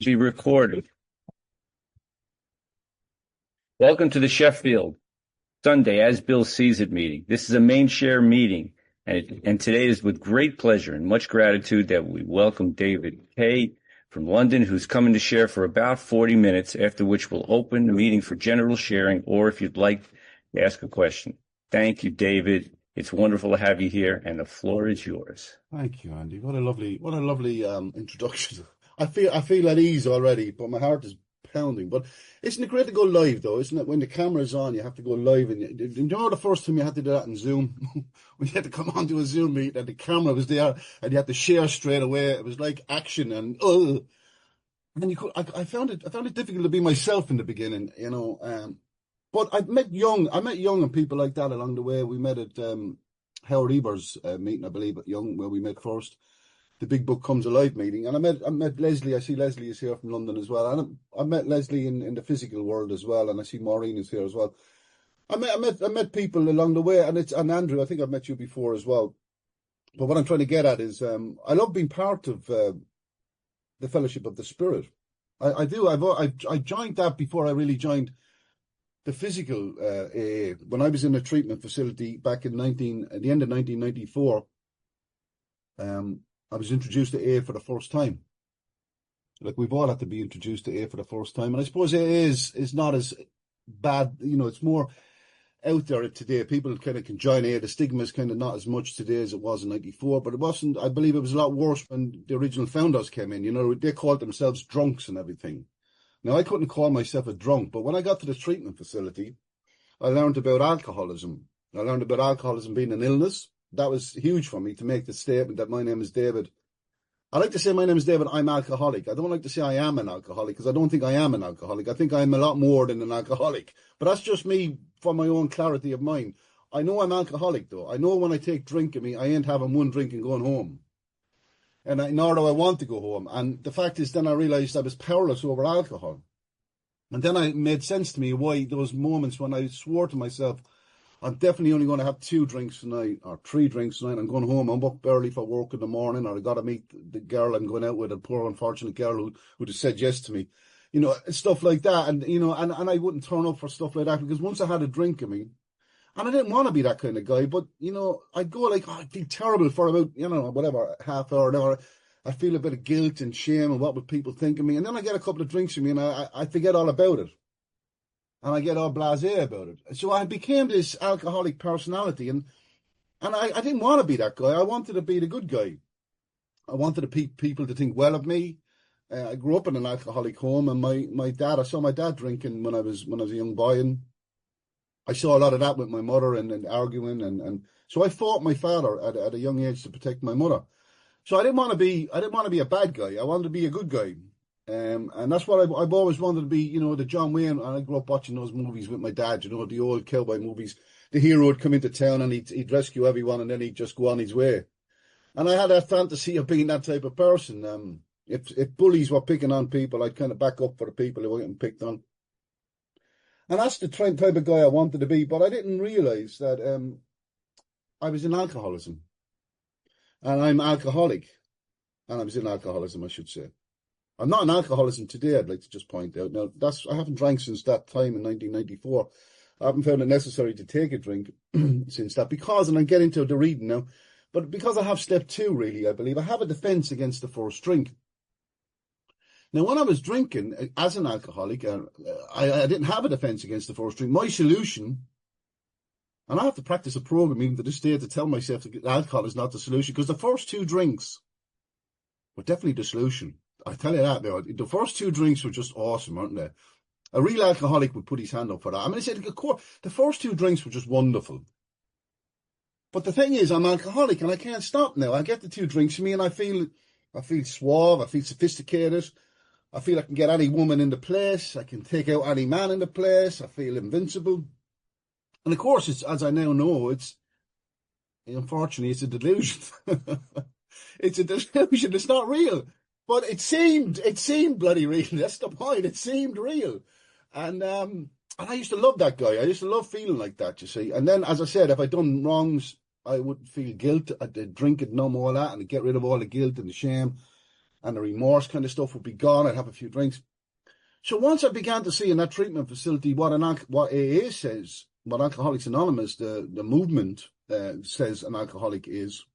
Be recorded. Welcome to the Sheffield Sunday As Bill Sees It meeting. This is a main share meeting, and today is with great pleasure and much gratitude that we welcome David Kay from London, who's coming to share for about 40 minutes, after which we'll open the meeting for general sharing, or if you'd like to ask a question. Thank you, David. It's wonderful to have you here, and the floor is yours. Thank you, Andy. What a lovely introduction. I feel at ease already, but my heart is pounding. But isn't it great to go live, though? Isn't it? When the camera's on, you have to go live. And you know the first time you had to do that in Zoom, when you had to come onto a Zoom meet and the camera was there and you had to share straight away. It was like action and and you could. I found it difficult to be myself in the beginning, you know. But I met young and people like that along the way. We met at Howard Eber's meeting, I believe, at Young, where we met first. The Big Book Comes Alive meeting. And I met Leslie. I see Leslie is here from London as well. And I met Leslie in the physical world as well. And I see Maureen is here as well. I met people along the way. And Andrew, I think I've met you before as well. But what I'm trying to get at is I love being part of the Fellowship of the Spirit. I do. I joined that before I really joined the physical AA. When I was in a treatment facility back in at the end of 1994, I was introduced to AA for the first time. Like, we've all had to be introduced to AA for the first time. And I suppose AA is not as bad, you know, it's more out there today. People kind of can join AA. The stigma is kind of not as much today as it was in 94, but it wasn't, I believe it was a lot worse when the original founders came in. You know, they called themselves drunks and everything. Now, I couldn't call myself a drunk, but when I got to the treatment facility, I learned about alcoholism. I learned about alcoholism being an illness. That was huge for me to make the statement that my name is David. I like to say my name is David, I'm alcoholic. I don't like to say I am an alcoholic, because I don't think I am an alcoholic. I think I'm a lot more than an alcoholic. But that's just me for my own clarity of mind. I know I'm alcoholic, though. I know when I take drink in me, I ain't having one drink and going home. And nor do I want to go home. And the fact is, then I realised I was powerless over alcohol. And then it made sense to me why those moments when I swore to myself, I'm definitely only going to have 2 drinks tonight, or 3 drinks tonight. I'm going home. I'm up early for work in the morning, or I got to meet the girl I'm going out with, a poor unfortunate girl who just said yes to me. You know, stuff like that. And, you know, and I wouldn't turn up for stuff like that, because once I had a drink in me, and I didn't want to be that kind of guy, but, you know, I'd go like, I'd feel terrible for about, you know, whatever, half hour, an hour. I feel a bit of guilt and shame and what would people think of me. And then I get a couple of drinks in me and I forget all about it. And I get all blasé about it. So I became this alcoholic personality. And I didn't want to be that guy. I wanted to be the good guy. I wanted people to think well of me. I grew up in an alcoholic home, and I saw my dad drinking when I was a young boy. And I saw a lot of that with my mother and arguing. And so I fought my father at a young age to protect my mother. So I didn't want to be a bad guy. I wanted to be a good guy. And that's what I've always wanted to be, you know, the John Wayne. And I grew up watching those movies with my dad, you know, the old cowboy movies. The hero would come into town and he'd rescue everyone, and then he'd just go on his way. And I had that fantasy of being that type of person. If bullies were picking on people, I'd kind of back up for the people who were getting picked on. And that's the type of guy I wanted to be. But I didn't realise that I was in alcoholism. And I'm alcoholic. And I was in alcoholism, I should say. I'm not in alcoholism today, I'd like to just point out. Now, I haven't drank since that time in 1994. I haven't found it necessary to take a drink since that, because, and I'll get into the reading now, but because I have step 2, really, I believe, I have a defence against the first drink. Now, when I was drinking as an alcoholic, I didn't have a defence against the first drink. My solution, and I have to practice a program even to this day to tell myself that alcohol is not the solution, because the first 2 drinks were definitely the solution. I tell you that now. The first 2 drinks were just awesome, aren't they? A real alcoholic would put his hand up for that. I mean, I said, of course, the first 2 drinks were just wonderful. But the thing is, I'm alcoholic and I can't stop now. I get the 2 drinks in me and I feel suave, I feel sophisticated. I feel I can get any woman in the place. I can take out any man in the place. I feel invincible. And of course, it's, as I now know, unfortunately, it's a delusion. It's a delusion. It's not real. But it seemed bloody real. That's the point. It seemed real. And I used to love that guy. I used to love feeling like that, you see. And then, as I said, if I'd done wrongs, I would feel guilt. I'd drink it, numb all that, and I'd get rid of all the guilt and the shame. and the remorse kind of stuff would be gone. I'd have a few drinks. So once I began to see in that treatment facility what AA says, what Alcoholics Anonymous, the movement says an alcoholic is,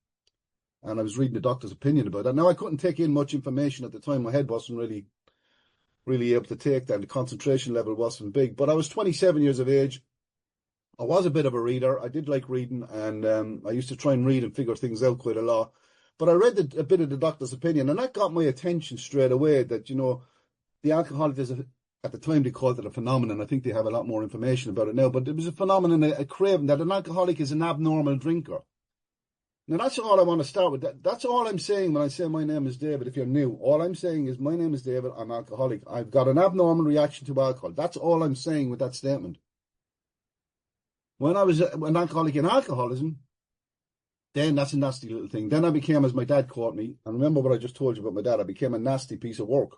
and I was reading the doctor's opinion about that. Now, I couldn't take in much information at the time. My head wasn't really able to take that. The concentration level wasn't big. But I was 27 years of age. I was a bit of a reader. I did like reading, and I used to try and read and figure things out quite a lot. But I read a bit of the doctor's opinion, and that got my attention straight away that, you know, the alcoholic is, at the time they called it a phenomenon. I think they have a lot more information about it now, but it was a phenomenon, a craving that an alcoholic is an abnormal drinker. Now, that's all I want to start with. That's all I'm saying when I say my name is David. If you're new, all I'm saying is my name is David. I'm alcoholic. I've got an abnormal reaction to alcohol. That's all I'm saying with that statement. When I was an alcoholic in alcoholism, then that's a nasty little thing. Then I became, as my dad caught me, and remember what I just told you about my dad, I became a nasty piece of work.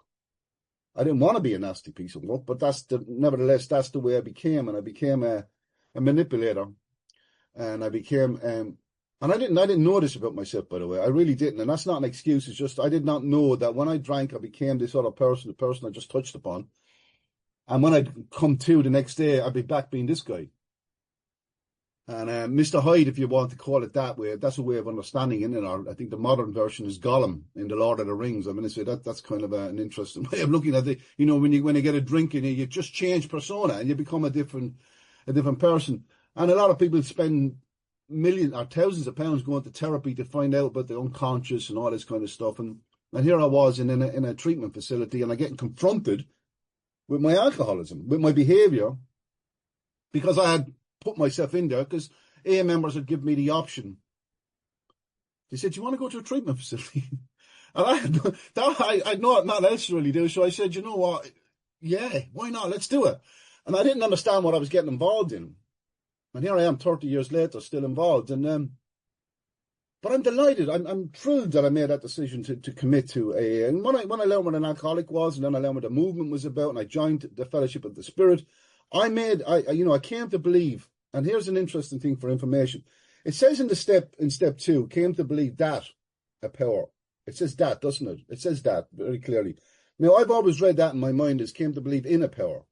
I didn't want to be a nasty piece of work, but nevertheless, that's the way I became. And I became a manipulator. And I became, and I didn't know this about myself, by the way. I really didn't. And that's not an excuse. It's just, I did not know that when I drank, I became this other person, the person I just touched upon. And when I'd come to the next day, I'd be back being this guy. And Mr. Hyde, if you want to call it that way, that's a way of understanding it. I think the modern version is Gollum in The Lord of the Rings. I mean, I say that's kind of an interesting way of looking at it. You know, when you get a drink in you just change persona and you become a different person. And a lot of people spend millions or thousands of pounds going to therapy to find out about the unconscious and all this kind of stuff. And here I was in a treatment facility, and I'm getting confronted with my alcoholism, with my behaviour, because I had put myself in there, because AA members had given me the option. They said, "Do you want to go to a treatment facility?" And I had nothing else to really do. So I said, "You know what? Yeah, why not? Let's do it." And I didn't understand what I was getting involved in. And here I am 30 years later, still involved. And but I'm delighted. I'm thrilled that I made that decision to commit to AA. And when I learned what an alcoholic was, and then I learned what the movement was about, and I joined the Fellowship of the Spirit, I came to believe, and here's an interesting thing for information. It says in step 2, came to believe that a power. It says that, doesn't it? It says that very clearly. Now, I've always read that in my mind as came to believe in a power.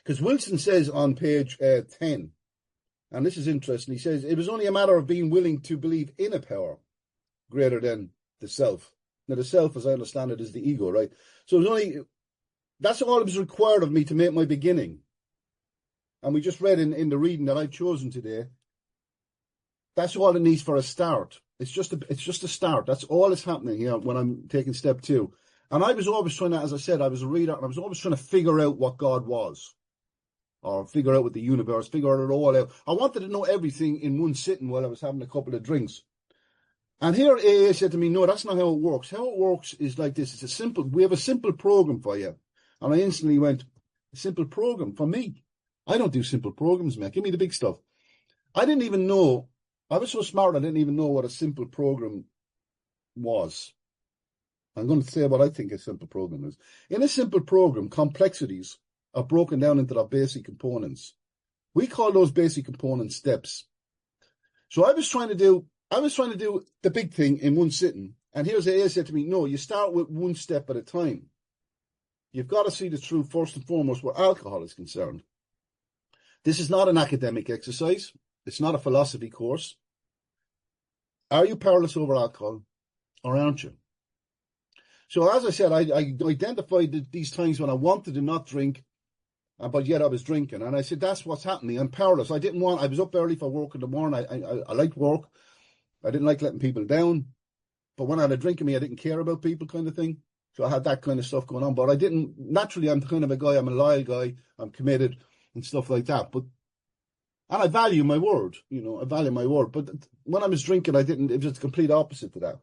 Because Wilson says on page 10, and this is interesting, he says, it was only a matter of being willing to believe in a power greater than the self. Now, the self, as I understand it, is the ego, right? So it was only... That's all it was required of me to make my beginning. And we just read in the reading that I've chosen today, that's all it needs for a start. It's just a start. That's all that's happening here when I'm taking step 2. And I was always trying to, as I said, I was a reader, and I was always trying to figure out what God was, or figure out what the universe, figure it all out. I wanted to know everything in one sitting while I was having a couple of drinks. And here AA said to me, "No, that's not how it works. How it works is like this. We have a simple program for you." And I instantly went, "A simple program for me? I don't do simple programs, man. Give me the big stuff." I didn't even know. I was so smart, I didn't even know what a simple program was. I'm going to say what I think a simple program is. In a simple program, complexities are broken down into their basic components. We call those basic components steps. So I was trying to do the big thing in one sitting. And here's AA said to me, "No, you start with one step at a time. You've got to see the truth first and foremost where alcohol is concerned. This is not an academic exercise. It's not a philosophy course. Are you powerless over alcohol, or aren't you?" So as I said, I identified these times when I wanted to not drink, but yet I was drinking. And I said, that's what's happening. I'm powerless. I was up early for work in the morning. I liked work. I didn't like letting people down. But when I had a drink in me, I didn't care about people, kind of thing. So I had that kind of stuff going on. But I didn't, naturally, I'm the kind of a guy, I'm a loyal guy, I'm committed and stuff like that. And I value my word, I value my word. But when I was drinking, it was the complete opposite to that.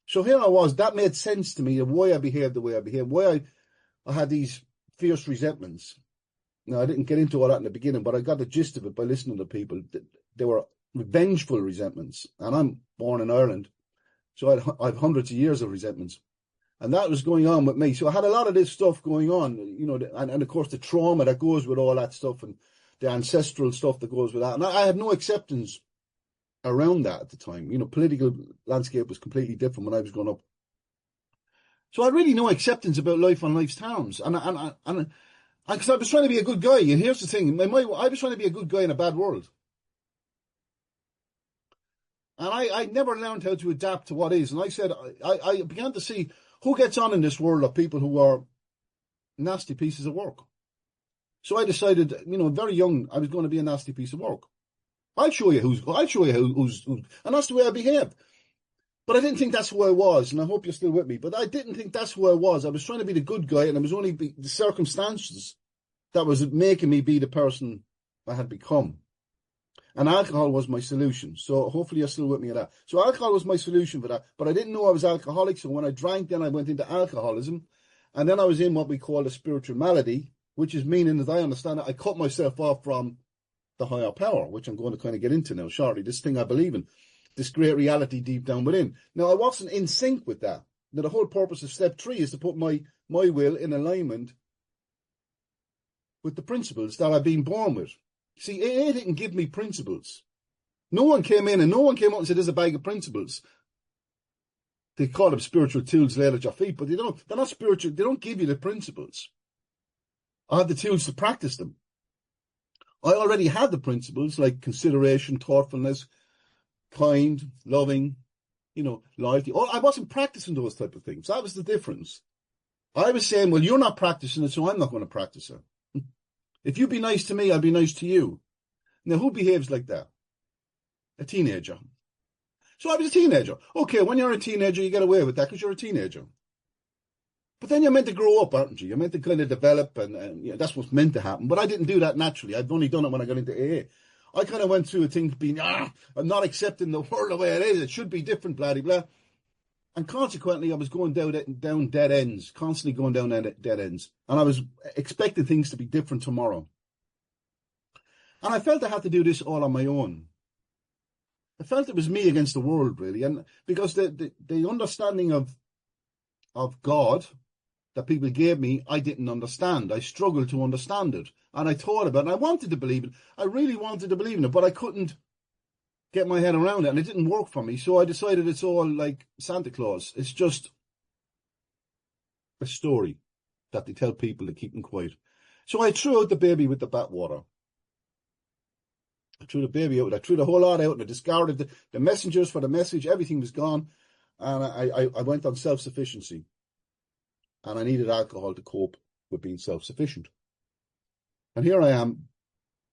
So here I was, that made sense to me of why I behaved the way I behaved, why I had these fierce resentments. Now, I didn't get into all that in the beginning, but I got the gist of it by listening to people. They were vengeful resentments. And I'm born in Ireland, so I have hundreds of years of resentments. And that was going on with me. So I had a lot of this stuff going on, and of course the trauma that goes with all that stuff and the ancestral stuff that goes with that. And I had no acceptance around that at the time. Political landscape was completely different when I was growing up. So I really no acceptance about life on life's terms. And because I was trying to be a good guy. And here's the thing, I was trying to be a good guy in a bad world. And I never learned how to adapt to what is. And I said, I began to see who gets on in this world of people who are nasty pieces of work. So I decided, very young, I was going to be a nasty piece of work. I'll show you who's, and that's the way I behaved. But I didn't think that's who I was, and I hope you're still with me. But I didn't think that's who I was. I was trying to be the good guy, and it was only the circumstances that was making me be the person I had become. And alcohol was my solution. So hopefully you're still with me on that. So alcohol was my solution for that. But I didn't know I was alcoholic. So when I drank, then I went into alcoholism. And then I was in what we call a spiritual malady, which is meaning, as I understand it, I cut myself off from the higher power, which I'm going to kind of get into now shortly. This thing I believe in, this great reality deep down within. Now, I wasn't in sync with that. Now, the whole purpose of step 3 is to put my will in alignment with the principles that I've been born with. See, AA didn't give me principles. No one came in and no one came up and said, there's a bag of principles. They call them spiritual tools laid at your feet, but they're not spiritual. They don't give you the principles. I have the tools to practice them. I already had the principles like consideration, thoughtfulness, kind, loving, loyalty. I wasn't practicing those type of things. That was the difference. I was saying, well, you're not practicing it, so I'm not going to practice it. If you be nice to me, I'll be nice to you. Now, who behaves like that? A teenager. So I was a teenager. Okay, when you're a teenager, you get away with that because you're a teenager. But then you're meant to grow up, aren't you? You're meant to kind of develop, and that's what's meant to happen. But I didn't do that naturally. I've only done it when I got into AA. I kind of went through a thing being, I'm not accepting the world the way it is. It should be different, blah, blah, blah. And consequently, I was going down dead ends, constantly going down dead ends. And I was expecting things to be different tomorrow. And I felt I had to do this all on my own. I felt it was me against the world, really. And because the understanding of God that people gave me, I didn't understand. I struggled to understand it. And I thought about it. And I wanted to believe it. I really wanted to believe in it, but I couldn't get my head around it, and it didn't work for me. So I decided it's all like Santa Claus. It's just a story that they tell people to keep them quiet. So I threw out the baby with the bathwater. I threw the baby out. I threw the whole lot out, and I discarded the messengers for the message. Everything was gone, and I went on self-sufficiency. And I needed alcohol to cope with being self-sufficient. And here I am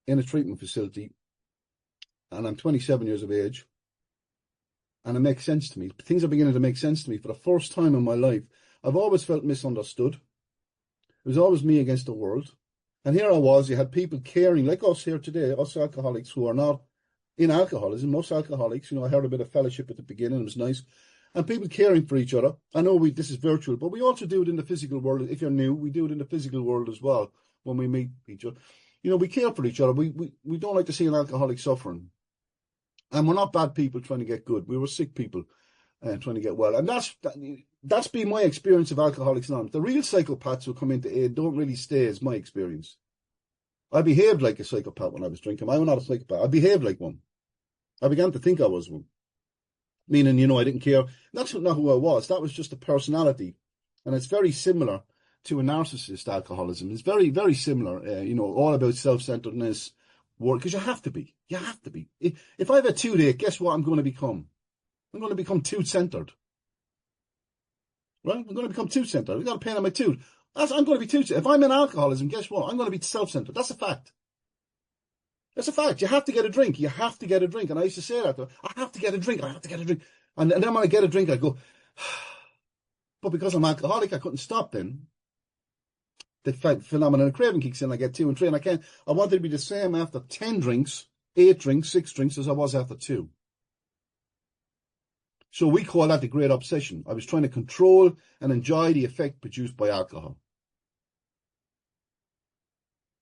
in a treatment facility, and I'm 27 years of age, and it makes sense to me. Things are beginning to make sense to me for the first time in my life. I've always felt misunderstood. It was always me against the world. And here I was, you had people caring, like us here today, us alcoholics who are not in alcoholism, most alcoholics. I heard a bit of fellowship at the beginning, it was nice. And people caring for each other. I know this is virtual, but we also do it in the physical world. If you're new, we do it in the physical world as well when we meet each other. We care for each other. We don't like to see an alcoholic suffering. And we're not bad people trying to get good. We were sick people trying to get well. And that's been my experience of Alcoholics Anonymous. The real psychopaths who come into aid don't really stay, is my experience. I behaved like a psychopath when I was drinking. I'm not a psychopath. I behaved like one. I began to think I was one. Meaning, I didn't care. That's not who I was. That was just a personality. And it's very similar to a narcissist alcoholism. It's very, very similar, all about self-centeredness, work, because you have to be. You have to be. If I have a toothache, guess what I'm going to become? I'm going to become tooth-centered. Right? I'm going to become tooth-centered. I've got a pain on my tooth. I'm going to be tooth-centered. If I'm in alcoholism, guess what? I'm going to be self-centered. That's a fact. That's a fact. You have to get a drink. You have to get a drink. And I used to say that. I have to get a drink. I have to get a drink. And then when I get a drink, I go, but because I'm alcoholic, I couldn't stop then. The phenomenon of craving kicks in. I get 2 and 3, and I can't. I wanted to be the same after 10 drinks, 8 drinks, 6 drinks as I was after 2. So we call that the great obsession. I was trying to control and enjoy the effect produced by alcohol.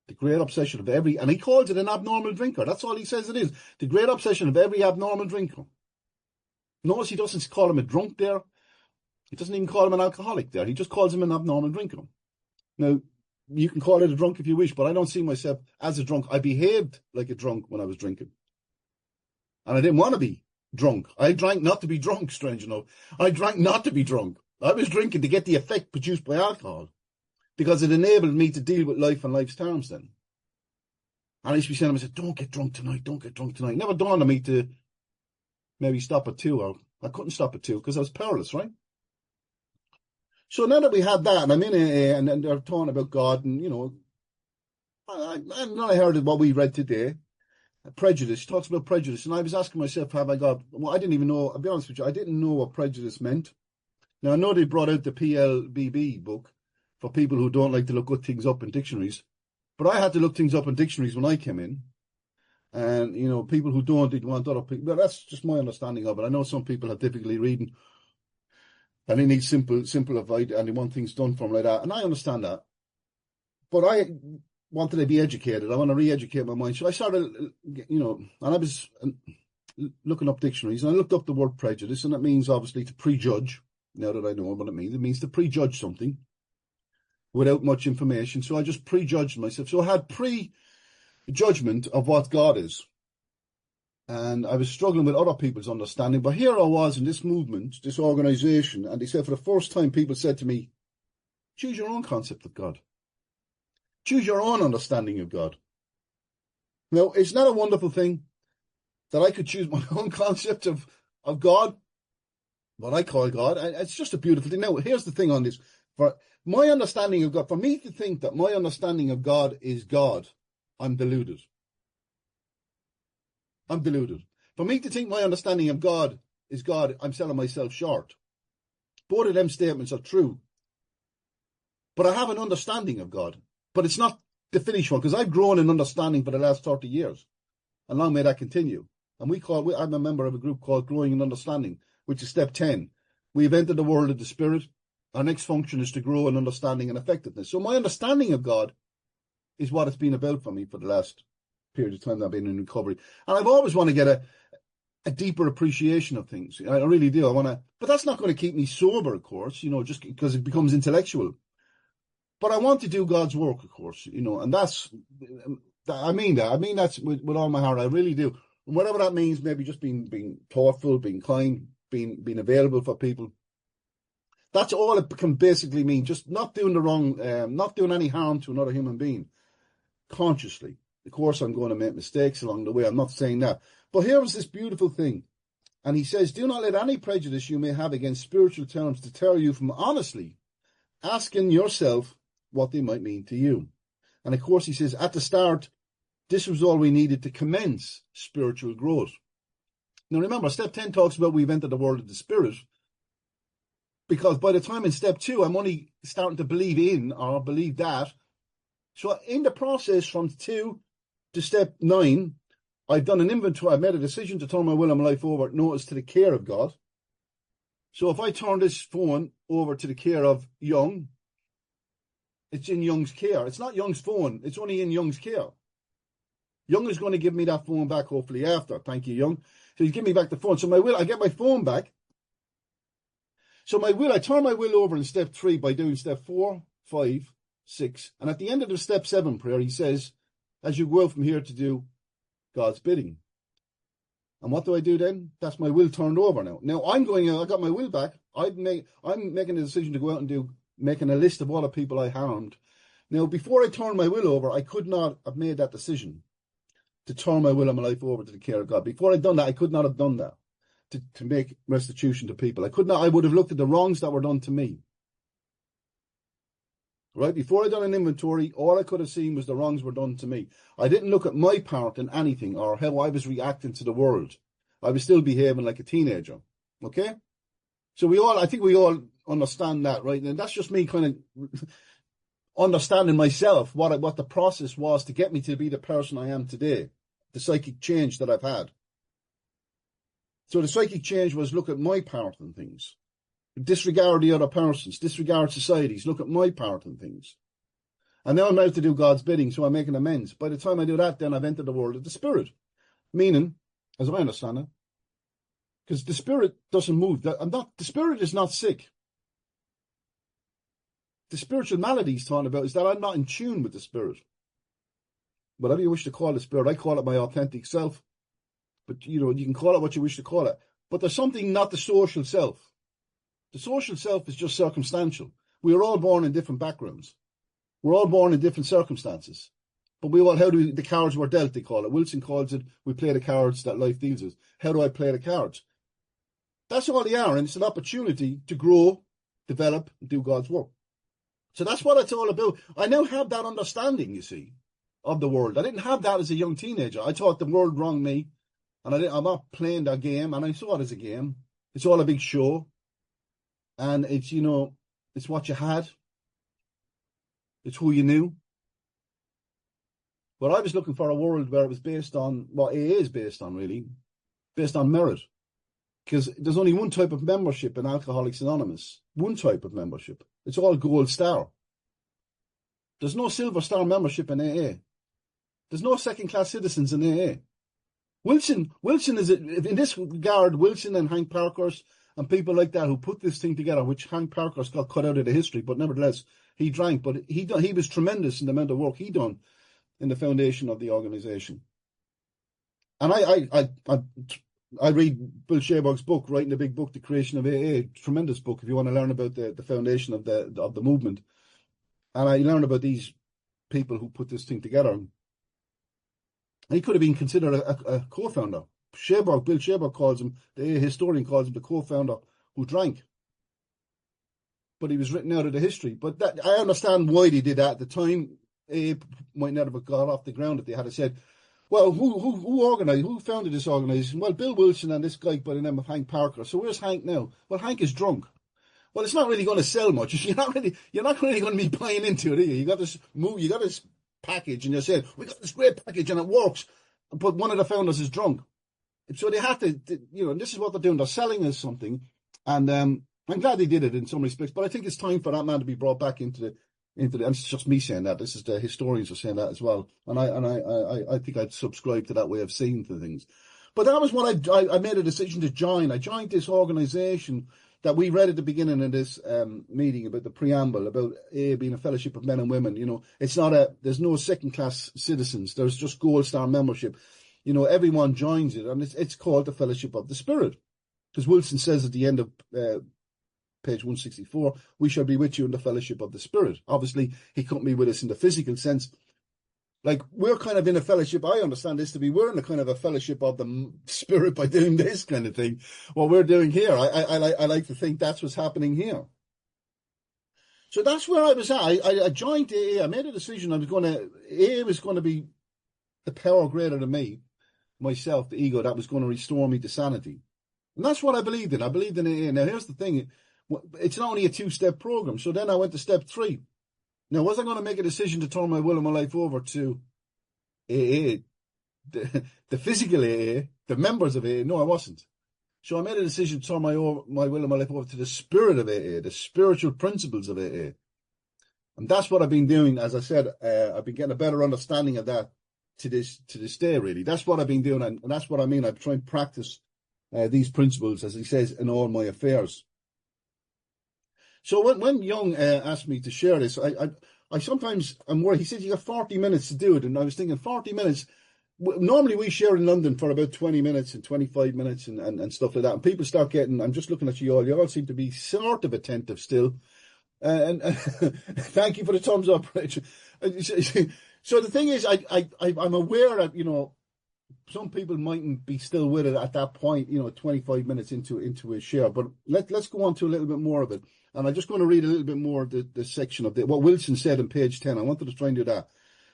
The great obsession of every, and he calls it an abnormal drinker. That's all he says it is. The great obsession of every abnormal drinker. Notice he doesn't call him a drunk there. He doesn't even call him an alcoholic there. He just calls him an abnormal drinker. Now, you can call it a drunk if you wish, but I don't see myself as a drunk. I behaved like a drunk when I was drinking. And I didn't want to be drunk. I drank not to be drunk, strange enough. I drank not to be drunk. I was drinking to get the effect produced by alcohol because it enabled me to deal with life on life's terms then. And I used to be saying to myself, don't get drunk tonight, don't get drunk tonight. It never dawned on me to maybe stop at 2, or I couldn't stop at 2 because I was powerless, right? So now that we had that, and I'm in AA, and they're talking about God, and, you know, I heard what we read today, prejudice, talks about prejudice, and I was asking myself, have I got, well, I didn't even know, I'll be honest with you, I didn't know what prejudice meant. Now, I know they brought out the PLBB book for people who don't like to look good things up in dictionaries, but I had to look things up in dictionaries when I came in. And, you know, people who don't, they want other people. Well, that's just my understanding of it. I know some people have difficulty reading and they need simple advice and they want things done for them like that. And I understand that. But I wanted to be educated. I want to re-educate my mind. So I started, you know, and I was looking up dictionaries, and I looked up the word prejudice, and it means obviously to prejudge. Now that I know what it means to prejudge something without much information. So I just prejudged myself. So I had prejudgment of what God is. And I was struggling with other people's understanding. But here I was in this movement, this organization, and they said for the first time, people said to me, choose your own concept of God. Choose your own understanding of God. Now, it's not a wonderful thing that I could choose my own concept of God, what I call God. It's just a beautiful thing. Now, here's the thing on this. For my understanding of God, for me to think that my understanding of God is God, I'm deluded. I'm deluded. For me to think my understanding of God is God, I'm selling myself short. Both of them statements are true. But I have an understanding of God. But it's not the finished one, because I've grown in understanding for the last 30 years. And long may that continue. And I'm a member of a group called Growing in Understanding, which is step 10. We've entered the world of the Spirit. Our next function is to grow in understanding and effectiveness. So my understanding of God is what it's been about for me for the last period of time that I've been in recovery. And I've always wanted to get a deeper appreciation of things. I really do. But that's not going to keep me sober, of course, you know, just because it becomes intellectual. But I want to do God's work, of course, you know, and I mean that's with all my heart. I really do. And whatever that means, maybe just being thoughtful, being kind, being available for people. That's all it can basically mean. Just not doing not doing any harm to another human being consciously. Of course, I'm going to make mistakes along the way. I'm not saying that. But here is this beautiful thing. And he says, do not let any prejudice you may have against spiritual terms deter you from honestly asking yourself what they might mean to you. And of course, he says, at the start, this was all we needed to commence spiritual growth. Now, remember, step 10 talks about we've entered the world of the Spirit. Because by the time in step 2, I'm only starting to believe in or believe that. So in the process from 2 to step 9, I've done an inventory. I've made a decision to turn my will and my life over, notice, to the care of God. So if I turn this phone over to the care of Young, it's in Young's care. It's not Young's phone. It's only in Young's care. Young is going to give me that phone back, hopefully, after. Thank you, Young. So he's giving me back the phone. So I get my phone back. So I turn my will over in step 3 by doing step 4, 5, 6. And at the end of the step 7 prayer, he says, as you go out from here to do God's bidding. And what do I do then? That's my will turned over now. Now I got my will back. I'm making a decision to go out and making a list of all the people I harmed. Now, before I turned my will over, I could not have made that decision to turn my will and my life over to the care of God. Before I'd done that, I could not have done that to make restitution to people. I would have looked at the wrongs that were done to me. Right? Before I done an inventory, all I could have seen was the wrongs were done to me. I didn't look at my part in anything or how I was reacting to the world. I was still behaving like a teenager. Okay? So I think we all understand that, right? And that's just me kind of understanding myself, what the process was to get me to be the person I am today, the psychic change that I've had. So the psychic change was look at my part in things. Disregard the other persons, disregard societies, look at my part in things. And now I'm out to do God's bidding, so I'm making amends. By the time I do that, then I've entered the world of the Spirit. Meaning, as I understand it, because the Spirit doesn't move. The Spirit is not sick. The spiritual malady he's talking about is that I'm not in tune with the Spirit. Whatever you wish to call the Spirit, I call it my authentic self. But, you can call it what you wish to call it. But there's something, not the social self. The social self is just circumstantial. We are all born in different backgrounds. We're all born in different circumstances. But the cards were dealt, they call it. Wilson calls it, we play the cards that life deals us. How do I play the cards? That's all they are, and it's an opportunity to grow, develop, and do God's work. So that's what it's all about. I now have that understanding, you see, of the world. I didn't have that as a young teenager. I thought the world wronged me, and I'm not playing that game, and I saw it as a game. It's all a big show, and it's, it's what you had. It's who you knew. But I was looking for a world where it was based on what AA is based on, really, based on merit. Because there's only one type of membership in Alcoholics Anonymous. One type of membership. It's all gold star. There's no silver star membership in AA. There's no second-class citizens in AA. Wilson is, in this regard, Wilson and Hank Parkhurst and people like that who put this thing together, which Hank Parkhurst got cut out of the history, but nevertheless, he drank. But he was tremendous in the amount of work he done in the foundation of the organisation. And I read Bill Schaberg's book, Writing the Big Book, The Creation of AA, tremendous book if you want to learn about the foundation of the movement. And I learned about these people who put this thing together. And he could have been considered a co-founder. Bill Schaberg calls him, the AA historian calls him the co-founder who drank. But he was written out of the history. But I understand why they did that at the time. AA might not have got off the ground if they had said, well, who founded this organisation? Well, Bill Wilson and this guy by the name of Hank Parker. So where's Hank now? Well, Hank is drunk. Well, it's not really going to sell much. You're not really going to be buying into it, are you? You got this package, and you're saying, we got this great package and it works, but one of the founders is drunk. So they have to, and this is what they're doing. They're selling us something, and I'm glad they did it in some respects, but I think it's time for that man to be brought back into the, and it's just me saying that. This is the historians are saying that as well, and I think I'd subscribe to that way of seeing the things. But that was what I made a decision to join. I joined this organisation that we read at the beginning of this meeting about the preamble about AA being a fellowship of men and women. It's not there's no second class citizens. There's just gold star membership. Everyone joins it, and it's called the Fellowship of the Spirit, because Wilson says at the end of page 164, we shall be with you in the fellowship of the Spirit. Obviously, he couldn't be with us in the physical sense. Like, we're kind of in a fellowship, I understand this to be, we're in a kind of a fellowship of the Spirit by doing this kind of thing. What we're doing here, I like to think that's what's happening here. So that's where I was at. I joined AA. I made a decision. AA was going to be the power greater than me, myself, the ego, that was going to restore me to sanity. And that's what I believed in. I believed in AA. Now, here's the thing. It's not only a two-step program. So then I went to step 3. Now, was I going to make a decision to turn my will and my life over to AA, the physical AA, the members of AA? No, I wasn't. So I made a decision to turn my will and my life over to the spirit of AA, the spiritual principles of AA. And that's what I've been doing. As I said, I've been getting a better understanding of that to this day, really. That's what I've been doing. And that's what I mean. I've tried to practice these principles, as he says, in all my affairs. So when Young asked me to share this, I sometimes I'm worried. He said you got 40 minutes to do it, and I was thinking 40 minutes. Normally we share in London for about 20 minutes and 25 minutes and stuff like that. And people start getting. I'm just looking at you all. You all seem to be sort of attentive still. And thank you for the thumbs up, Rachel. So the thing is, I'm aware that some people mightn't be still with it at that point. 25 minutes into a share. But let's go on to a little bit more of it. And I'm just going to read a little bit more of the section of what Wilson said on page 10. I wanted to try and do that.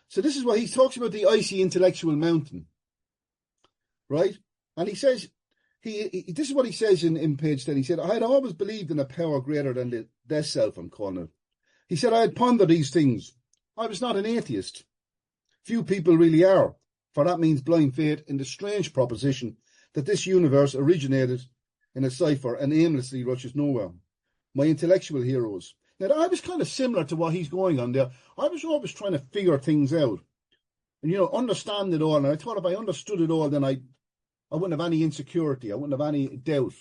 So this is what he talks about, the icy intellectual mountain, right? And he says, this is what he says in page 10. He said, I had always believed in a power greater than the death self, I'm calling it. He said, I had pondered these things. I was not an atheist. Few people really are, for that means blind faith in the strange proposition that this universe originated in a cipher and aimlessly rushes nowhere. My intellectual heroes. Now, I was kind of similar to what he's going on there. I was always trying to figure things out and, understand it all. And I thought if I understood it all, then I wouldn't have any insecurity. I wouldn't have any doubt.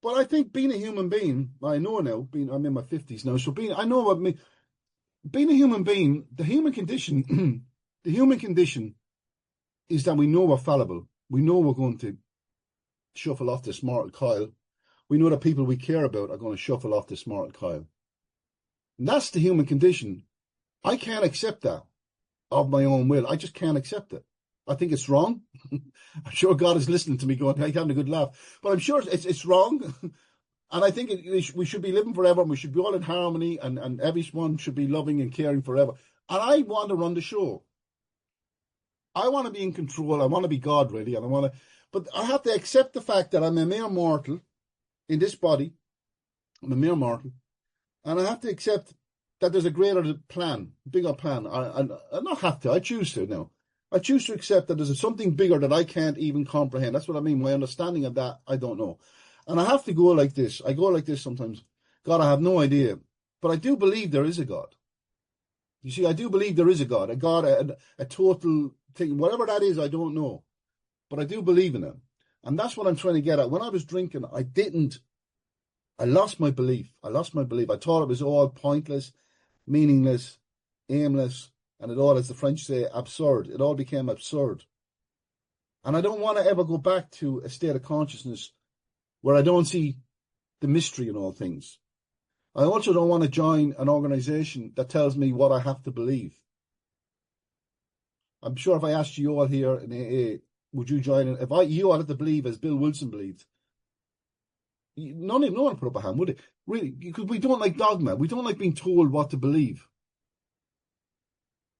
But I think being a human being, I know now, I'm in my 50s now, so I know what being a human being, the human condition is that we know we're fallible. We know we're going to shuffle off this mortal coil. we know that people we care about are going to shuffle off this mortal coil. And that's the human condition. I can't accept that of my own will. I just can't accept it. I think it's wrong. I'm sure God is listening to me going, hey, having a good laugh. But I'm sure it's wrong. And I think we should be living forever, and we should be all in harmony, and everyone should be loving and caring forever. And I want to run the show. I want to be in control. I want to be God, really. But I have to accept the fact that I'm a mere mortal in this body. I'm a mere mortal. And I have to accept that there's a greater plan, bigger plan. I not have to. I choose to now. I choose to accept that there's something bigger that I can't even comprehend. That's what I mean. My understanding of that, I don't know. And I have to go like this. I go like this sometimes. God, I have no idea. But I do believe there is a God. You see, I do believe there is a God, a total thing. Whatever that is, I don't know. But I do believe in him. And that's what I'm trying to get at. When I was drinking, I lost my belief. I thought it was all pointless, meaningless, aimless, and it all, as the French say, absurd. It all became absurd. And I don't want to ever go back to a state of consciousness where I don't see the mystery in all things. I also don't want to join an organization that tells me what I have to believe. I'm sure if I asked you all here in AA, would you join it? You all had to believe as Bill Wilson believed. No one would put up a hand, would it? Really, because we don't like dogma. We don't like being told what to believe.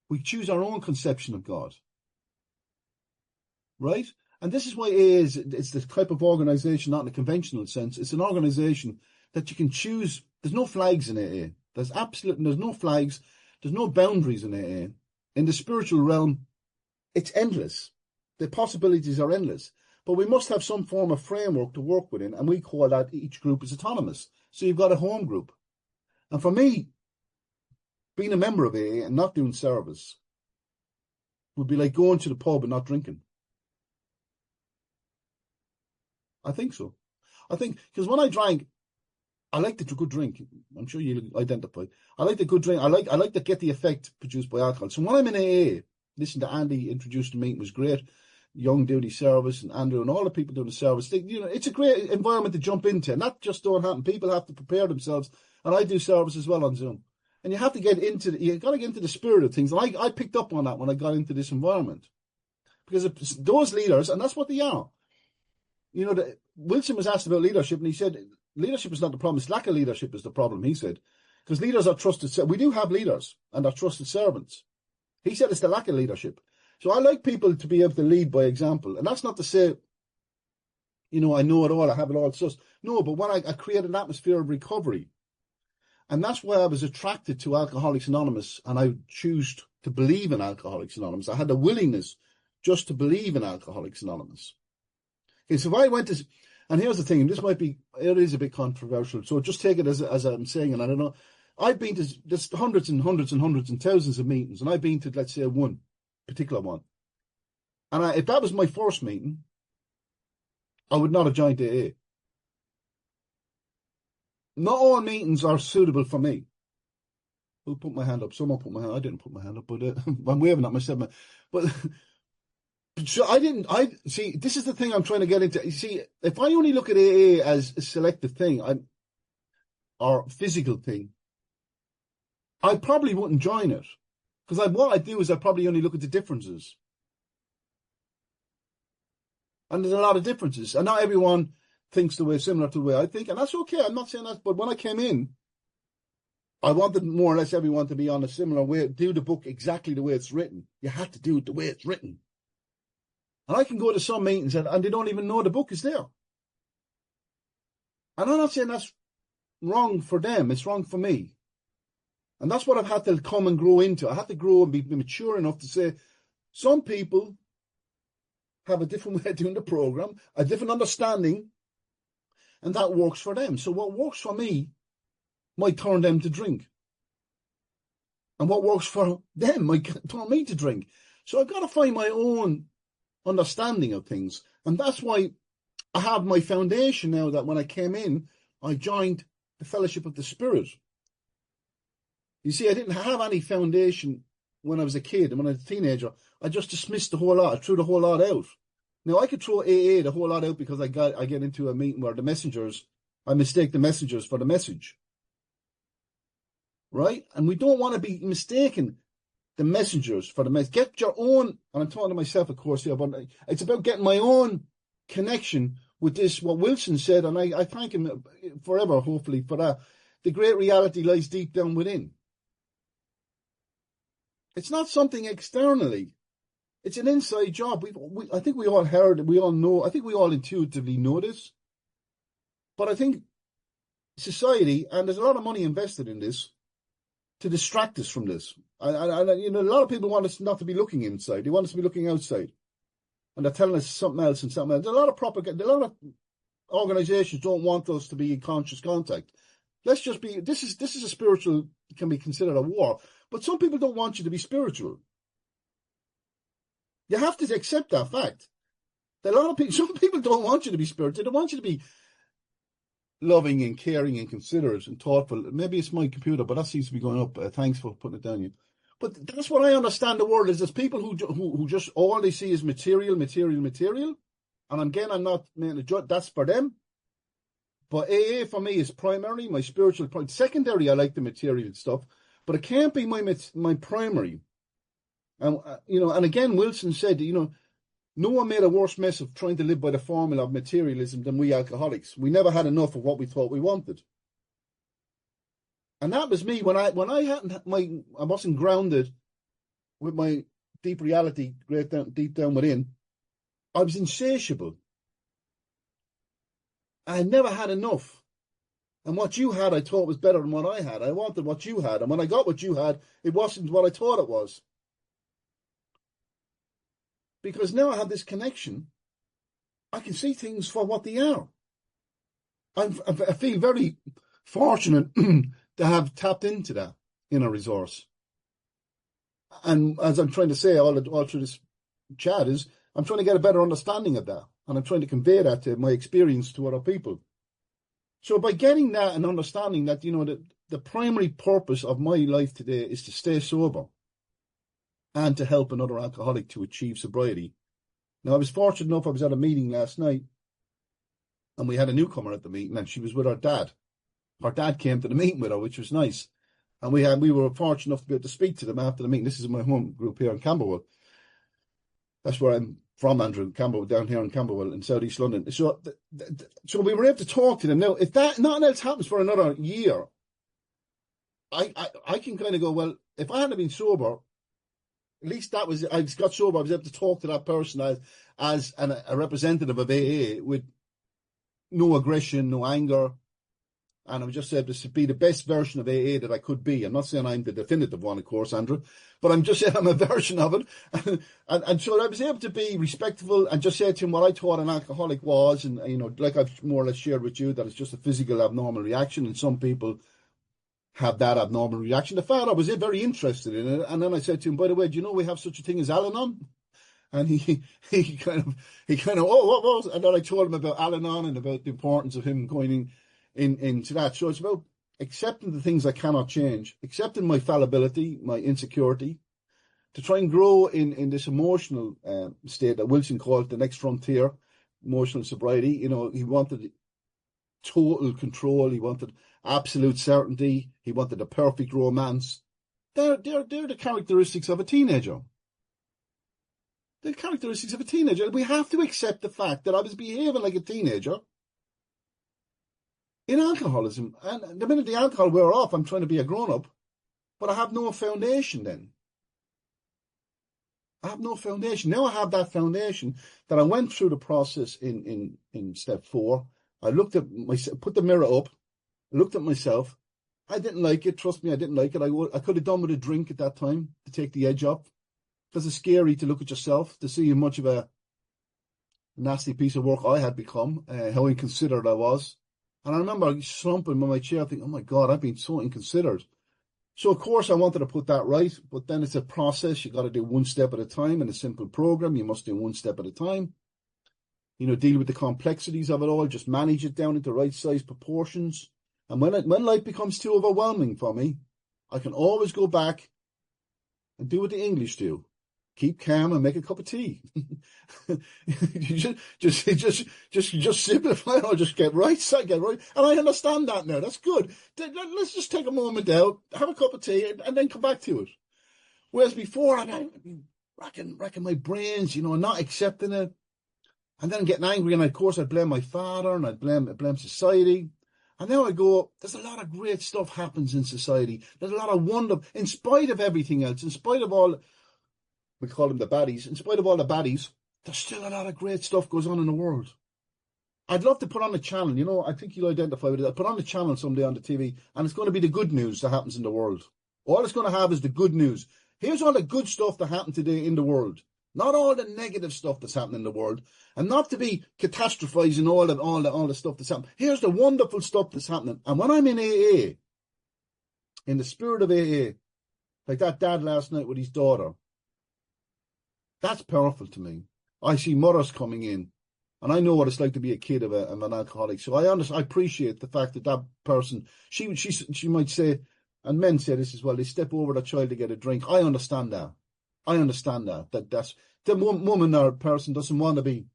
We choose our own conception of God. Right? And this is why AA it's the type of organization, not in a conventional sense. It's an organization that you can choose. There's no flags in AA. There's no flags. There's no boundaries in AA. In the spiritual realm, it's endless. The possibilities are endless. But we must have some form of framework to work within, and we call that each group is autonomous. So you've got a home group. And for me, being a member of AA and not doing service would be like going to the pub and not drinking. I think so. I think, because when I drank, I like the good drink. I'm sure you'll identify. I like the good drink. I like to get the effect produced by alcohol. So when I'm in AA, listen to Andy introduced the meeting, was great. Young duty service and Andrew and all the people doing the service. It's a great environment to jump into. And that just don't happen. People have to prepare themselves. And I do service as well on Zoom. And you have to get into the spirit of things. And I picked up on that when I got into this environment. Because those leaders, and that's what they are. Wilson was asked about leadership, and he said, leadership is not the problem. It's lack of leadership is the problem, he said. Because leaders are trusted. We do have leaders, and they're trusted servants. He said it's the lack of leadership. So I like people to be able to lead by example. And that's not to say, I know it all, I have it all sussed. No, but when I create an atmosphere of recovery, and that's why I was attracted to Alcoholics Anonymous, and I choose to believe in Alcoholics Anonymous. I had the willingness just to believe in Alcoholics Anonymous. Okay, so if I went to, and here's the thing, and it is a bit controversial, so just take it as I'm saying, and I don't know, I've been to just hundreds and hundreds and hundreds and thousands of meetings, and I've been to, let's say, one particular one. And if that was my first meeting, I would not have joined AA. Not all meetings are suitable for me. Who put my hand up? Someone put my hand up. I didn't put my hand up, but I'm waving at myself. But so see, this is the thing I'm trying to get into. You see, if I only look at AA as a selective thing, or physical thing, I probably wouldn't join it. Because what I do is I probably only look at the differences. And there's a lot of differences. And not everyone thinks similar to the way I think. And that's okay. I'm not saying that. But when I came in, I wanted more or less everyone to be on a similar way, do the book exactly the way it's written. You have to do it the way it's written. And I can go to some meetings and they don't even know the book is there. And I'm not saying that's wrong for them. It's wrong for me. And that's what I've had to come and grow into. I had to grow and be mature enough to say, some people have a different way of doing the program, a different understanding, and that works for them. So what works for me might turn them to drink. And what works for them might turn me to drink. So I've got to find my own understanding of things. And that's why I have my foundation now, that when I came in, I joined the Fellowship of the Spirit. You see, I didn't have any foundation when I was a kid, and when I was a teenager, I just dismissed the whole lot. I threw the whole lot out. Now, I could throw AA the whole lot out because I get into a meeting where the messengers I mistake the messengers for the message. Right? And we don't want to be mistaken the messengers for the message. Get your own, and I'm talking to myself, of course, here, but it's about getting my own connection with this, what Wilson said, and I thank him forever, hopefully, for that. The great reality lies deep down within. It's not something externally. It's an inside job. I think we all heard, we all know, I think we all intuitively know this. But I think society, and there's a lot of money invested in this, to distract us from this. And you know, a lot of people want us not to be looking inside. They want us to be looking outside. And they're telling us something else and something else. There's a lot of propaganda. A lot of organizations don't want us to be in conscious contact. Let's just be, this is a spiritual, can be considered a war. But some people don't want you to be spiritual. You have to accept that fact. That a lot of people, some people don't want you to be spiritual. They want you to be loving and caring and considerate and thoughtful. Maybe it's my computer, but that seems to be going up. Thanks for putting it down, you. But that's what I understand the world is. There's people who just all they see is material. And again, I'm not making a judge. That's for them. But AA for me is primary, my spiritual point. Secondary, I like the material stuff, but it can't be my primary. And you know, and again, Wilson said, you know, no one made a worse mess of trying to live by the formula of materialism than we alcoholics. We never had enough of what we thought we wanted. And that was me when I wasn't grounded with my deep reality, deep down within. I was insatiable. I never had enough. And what you had, I thought was better than what I had. I wanted what you had. And when I got what you had, it wasn't what I thought it was. Because now I have this connection, I can see things for what they are. I feel very fortunate to have tapped into that inner resource. And as I'm trying to say all through this chat is, I'm trying to get a better understanding of that. And I'm trying to convey that to my experience to other people. So by getting that and understanding that, you know, the primary purpose of my life today is to stay sober and to help another alcoholic to achieve sobriety. Now, I was fortunate enough, I was at a meeting last night, and we had a newcomer at the meeting, and she was with her dad. Her dad came to the meeting with her, which was nice. And we were fortunate enough to be able to speak to them after the meeting. This is my home group here in Camberwell. That's where I'm from, Andrew, Camberwell, down here in Camberwell in South East London. So we were able to talk to them. Now, if that nothing else happens for another year, I can kind of go, well, if I hadn't been sober, at least that was, I got sober, I was able to talk to that person as a representative of AA with no aggression, no anger. And I was just able to be the best version of AA that I could be. I'm not saying I'm the definitive one, of course, Andrew, but I'm just saying I'm a version of it. And so I was able to be respectful and just say to him what I thought an alcoholic was. And, you know, like I've more or less shared with you, that it's just a physical abnormal reaction. And some people have that abnormal reaction. The father was very interested in it. And then I said to him, by the way, do you know we have such a thing as Al-Anon? And he kind of, oh, what was? And then I told him about Al-Anon and about the importance of him going into that. So it's about accepting the things I cannot change, accepting my fallibility, my insecurity, to try and grow in this emotional state that Wilson called the next frontier, emotional sobriety. You know, he wanted total control. He wanted absolute certainty. He wanted a perfect romance. They're the characteristics of a teenager. The characteristics of a teenager. We have to accept the fact that I was behaving like a teenager in alcoholism. And the minute the alcohol wear off, I'm trying to be a grown-up, but I have no foundation then. I have no foundation. Now I have that foundation that I went through the process in step 4. I looked at myself, put the mirror up, looked at myself. I didn't like it. Trust me, I didn't like it. I could have done with a drink at that time to take the edge off. Because it's scary to look at yourself, to see how much of a nasty piece of work I had become, how inconsiderate I was. And I remember slumping in my chair thinking, oh my God, I've been so inconsiderate. So, of course, I wanted to put that right. But then it's a process. You got to do one step at a time in a simple program. You must do one step at a time. You know, deal with the complexities of it all. Just manage it down into right size proportions. And when life becomes too overwhelming for me, I can always go back and do what the English do. keep calm and make a cup of tea. You just simplify or just get right. And I understand that now. That's good. Let's just take a moment out, have a cup of tea, and then come back to it. Whereas before, I'd be racking my brains, and not accepting it. And then getting angry, and of course I'd blame my father, and I'd blame society. And now I go, there's a lot of great stuff happens in society. There's a lot of wonder, in spite of everything else, in spite of all, we call them the baddies, in spite of all the baddies, there's still a lot of great stuff goes on in the world. I'd love to put on a channel, I think you'll identify with it. I'll put on a channel someday on the TV, and it's going to be the good news that happens in the world. All it's going to have is the good news. Here's all the good stuff that happened today in the world. Not all the negative stuff that's happening in the world, and not to be catastrophizing all the stuff that's happening. Here's the wonderful stuff that's happening. And when I'm in AA, in the spirit of AA, like that dad last night with his daughter, that's powerful to me. I see mothers coming in, and I know what it's like to be a kid of an alcoholic. So I appreciate the fact that person, she might say, and men say this as well, they step over the child to get a drink. I understand that. That's the woman or person doesn't want to be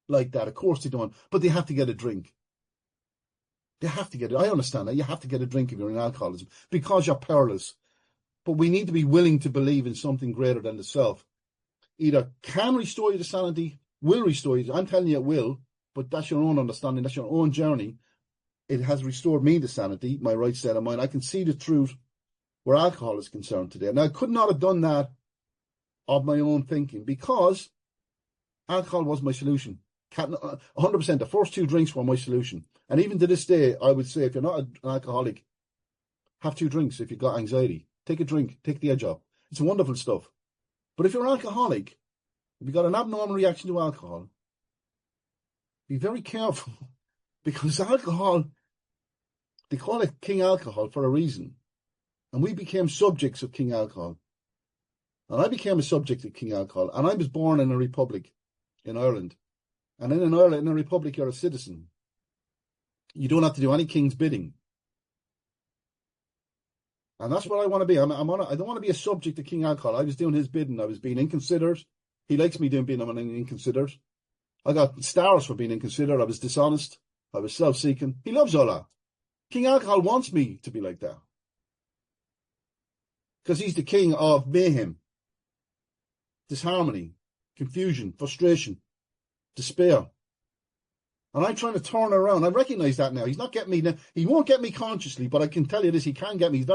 like that. Of course they don't, but they have to get a drink. They have to get it. I understand that. You have to get a drink if you're in alcoholism because you're powerless. But we need to be willing to believe in something greater than the self. Either can restore you to sanity, will restore you. I'm telling you it will, but that's your own understanding. That's your own journey. It has restored me to sanity, my right state of mind. I can see the truth where alcohol is concerned today. Now, I could not have done that of my own thinking because alcohol was my solution. 100%, the first 2 drinks were my solution. And even to this day, I would say if you're not an alcoholic, have 2 drinks if you've got anxiety. Take a drink, take the edge off. It's wonderful stuff. But if you're an alcoholic, if you've got an abnormal reaction to alcohol, be very careful because alcohol, they call it King Alcohol for a reason. And we became subjects of King Alcohol. And I became a subject of King Alcohol. And I was born in a republic in Ireland. And in Ireland, in a republic, you're a citizen. You don't have to do any king's bidding. And that's what I want to be. I don't want to be a subject of King Alcohol. I was doing his bidding. I was being inconsiderate. He likes me being inconsiderate. I got stars for being inconsiderate. I was dishonest. I was self-seeking. He loves all that. King Alcohol wants me to be like that. Because he's the king of mayhem, disharmony, confusion, frustration, despair. And I'm trying to turn around. I recognize that now. He's not getting me now. He won't get me consciously, but I can tell you this, he can get me.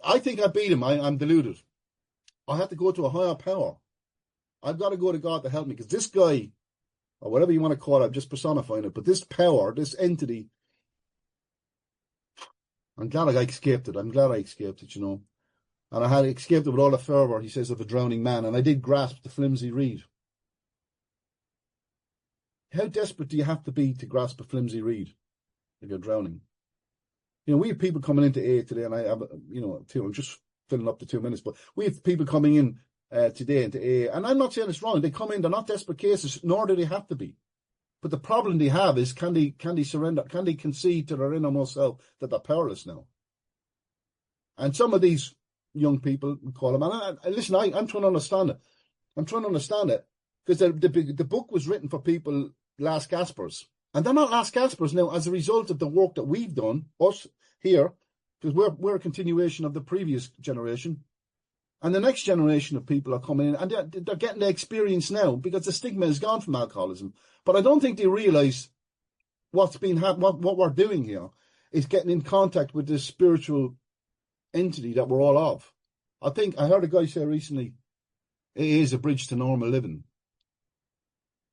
I think I beat him. I'm deluded. I have to go to a higher power. I've got to go to God to help me, because this guy, or whatever you want to call it, I'm just personifying it, but this power, this entity, I'm glad I escaped it. And I had escaped it with all the fervour, he says, of a drowning man. And I did grasp the flimsy reed. How desperate do you have to be to grasp a flimsy reed if you're drowning? We have people coming into AA today, and I have, I'm just filling up the 2 minutes, but we have people coming in today into AA, and I'm not saying it's wrong. They come in, they're not desperate cases, nor do they have to be. But the problem they have is, can they surrender? Can they concede to their innermost self that they're powerless now? And some of these young people, we call them, and listen, I'm trying to understand it. Because the book was written for people, last gaspers. And they're not last gaspers now as a result of the work that we've done, us here, because we're a continuation of the previous generation. And the next generation of people are coming in, and they're getting the experience now because the stigma is gone from alcoholism. But I don't think they realise what we're doing here is getting in contact with this spiritual entity that we're all of. I think I heard a guy say recently, it is a bridge to normal living.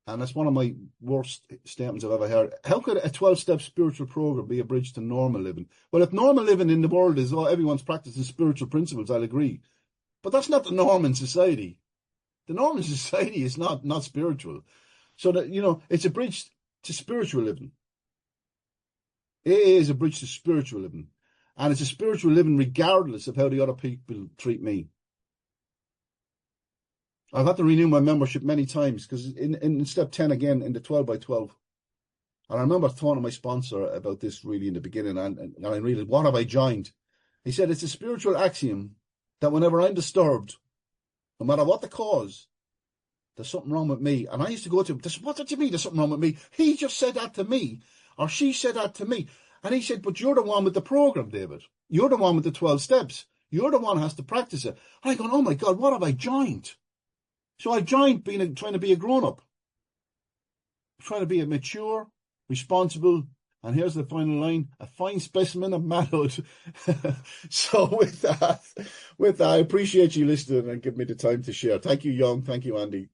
And that's one of my worst statements I've ever heard. How could a 12-step spiritual program be a bridge to normal living? Well, if normal living in the world is everyone's practicing spiritual principles, I'll agree. But that's not the norm in society. The norm in society is not spiritual. So that, it's a bridge to spiritual living. AA is a bridge to spiritual living. And it's a spiritual living regardless of how the other people treat me. I've had to renew my membership many times because in step 10 again, in the 12 by 12, and I remember talking to my sponsor about this really in the beginning, and I really, what have I joined? He said, it's a spiritual axiom that whenever I'm disturbed, No matter what the cause, there's something wrong with me. And I used to go to him, what did you mean there's something wrong with me? He just said that to me, or she said that to me. And he said, but you're the one with the program, David. You're the one with the 12 steps. You're the one who has to practice it. And I go, oh my God, what have I joined? So I joined trying to be a grown-up, trying to be a mature, responsible, and here's the final line, a fine specimen of manhood. So with that, I appreciate you listening and giving me the time to share. Thank you, Young. Thank you, Andy.